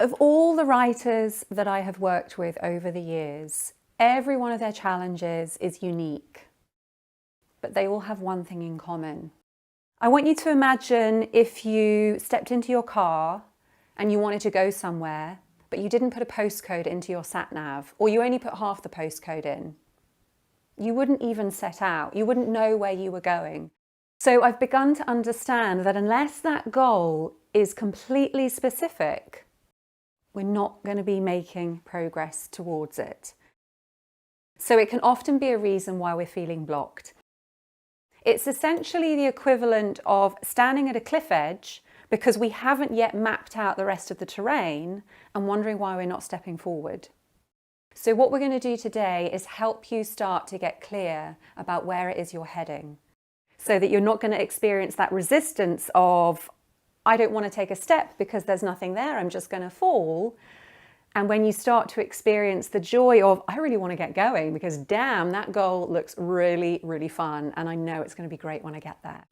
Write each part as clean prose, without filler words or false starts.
Of all the writers that I have worked with over the years, every one of their challenges is unique, but they all have one thing in common. I want you to imagine if you stepped into your car and you wanted to go somewhere, but you didn't put a postcode into your sat-nav, or you only put half the postcode in. You wouldn't even set out. You wouldn't know where you were going. So I've begun to understand that unless that goal is completely specific, we're not going to be making progress towards it. So it can often be a reason why we're feeling blocked. It's essentially the equivalent of standing at a cliff edge because we haven't yet mapped out the rest of the terrain and wondering why we're not stepping forward. So what we're going to do today is help you start to get clear about where it is you're heading, so that you're not going to experience that resistance of, I don't want to take a step because there's nothing there, I'm just going to fall. And when you start to experience the joy of, I really want to get going because damn, that goal looks really, really fun and I know it's going to be great when I get there.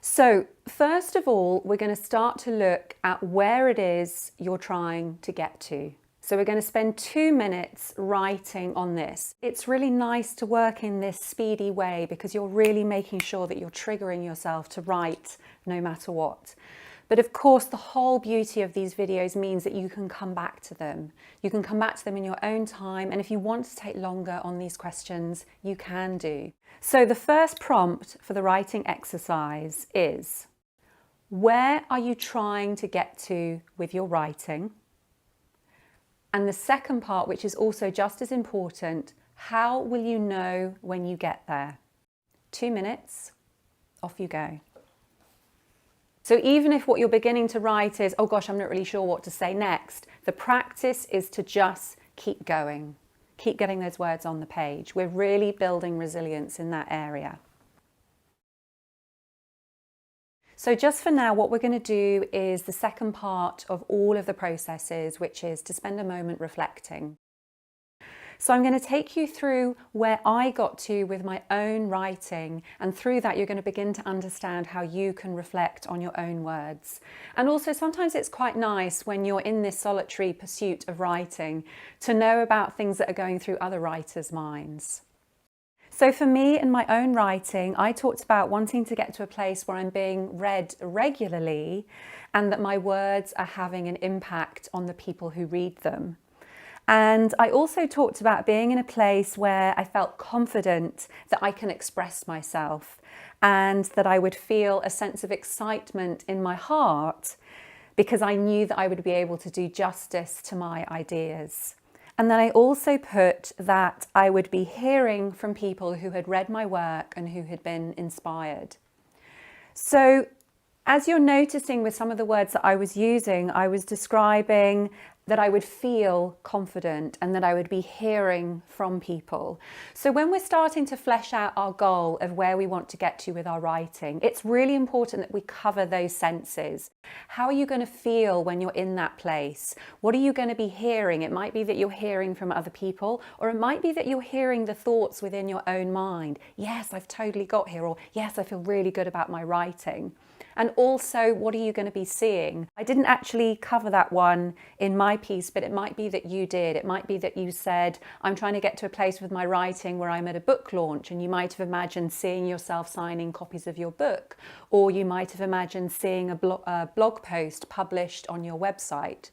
So first of all, we're going to start to look at where it is you're trying to get to. So we're going to spend 2 minutes writing on this. It's really nice to work in this speedy way because you're really making sure that you're triggering yourself to write no matter what. But of course, the whole beauty of these videos means that you can come back to them. You can come back to them in your own time. And if you want to take longer on these questions, you can do. So the first prompt for the writing exercise is, where are you trying to get to with your writing? And the second part, which is also just as important, how will you know when you get there? 2 minutes, off you go. So even if what you're beginning to write is, oh gosh, I'm not really sure what to say next, the practice is to just keep going. Keep getting those words on the page. We're really building resilience in that area. So just for now, what we're going to do is the second part of all of the processes, which is to spend a moment reflecting. So I'm going to take you through where I got to with my own writing, and through that you're going to begin to understand how you can reflect on your own words. And also sometimes it's quite nice when you're in this solitary pursuit of writing to know about things that are going through other writers' minds. So for me, in my own writing, I talked about wanting to get to a place where I'm being read regularly and that my words are having an impact on the people who read them. And I also talked about being in a place where I felt confident that I can express myself and that I would feel a sense of excitement in my heart because I knew that I would be able to do justice to my ideas. And then I also put that I would be hearing from people who had read my work and who had been inspired. So as you're noticing with some of the words that I was using, I was describing that I would feel confident and that I would be hearing from people. So when we're starting to flesh out our goal of where we want to get to with our writing, it's really important that we cover those senses. How are you going to feel when you're in that place? What are you going to be hearing? It might be that you're hearing from other people, or it might be that you're hearing the thoughts within your own mind. Yes, I've totally got here, or yes, I feel really good about my writing. And also, what are you going to be seeing? I didn't actually cover that one in my piece, but it might be that you did. It might be that you said, I'm trying to get to a place with my writing where I'm at a book launch, and you might have imagined seeing yourself signing copies of your book, or you might have imagined seeing a blog post published on your website.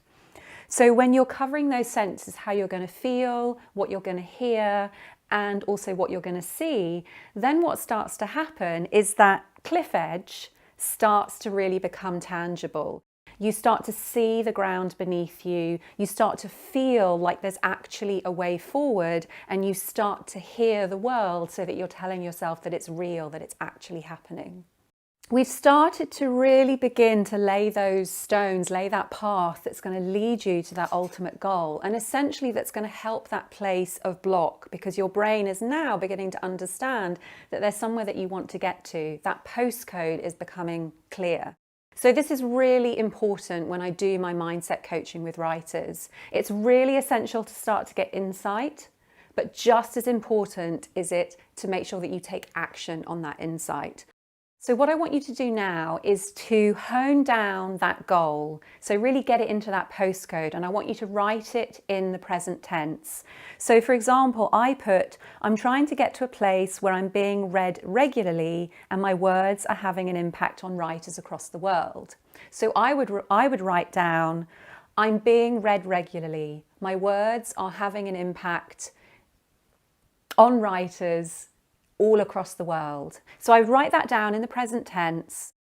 So when you're covering those senses, how you're going to feel, what you're going to hear, and also what you're going to see, then what starts to happen is that cliff edge starts to really become tangible. You start to see the ground beneath you, you start to feel like there's actually a way forward, and you start to hear the world so that you're telling yourself that it's real, that it's actually happening. We've started to really begin to lay those stones, lay that path that's going to lead you to that ultimate goal, and essentially that's going to help that place of block, because your brain is now beginning to understand that there's somewhere that you want to get to. That postcode is becoming clear. So this is really important when I do my mindset coaching with writers. It's really essential to start to get insight, but just as important is it to make sure that you take action on that insight. So what I want you to do now is to hone down that goal. So really get it into that postcode, and I want you to write it in the present tense. So for example, I'm trying to get to a place where I'm being read regularly and my words are having an impact on writers across the world. So I would write down, I'm being read regularly. My words are having an impact on writers all across the world. So I write that down in the present tense.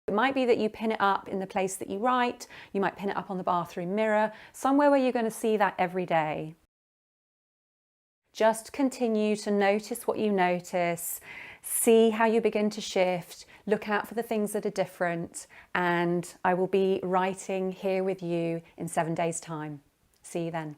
It might be that you pin it up in the place that you write. You might pin it up on the bathroom mirror, somewhere where you're going to see that every day. Just continue to notice what you notice, see how you begin to shift, look out for the things that are different, and I will be writing here with you in 7 days' time. See you then.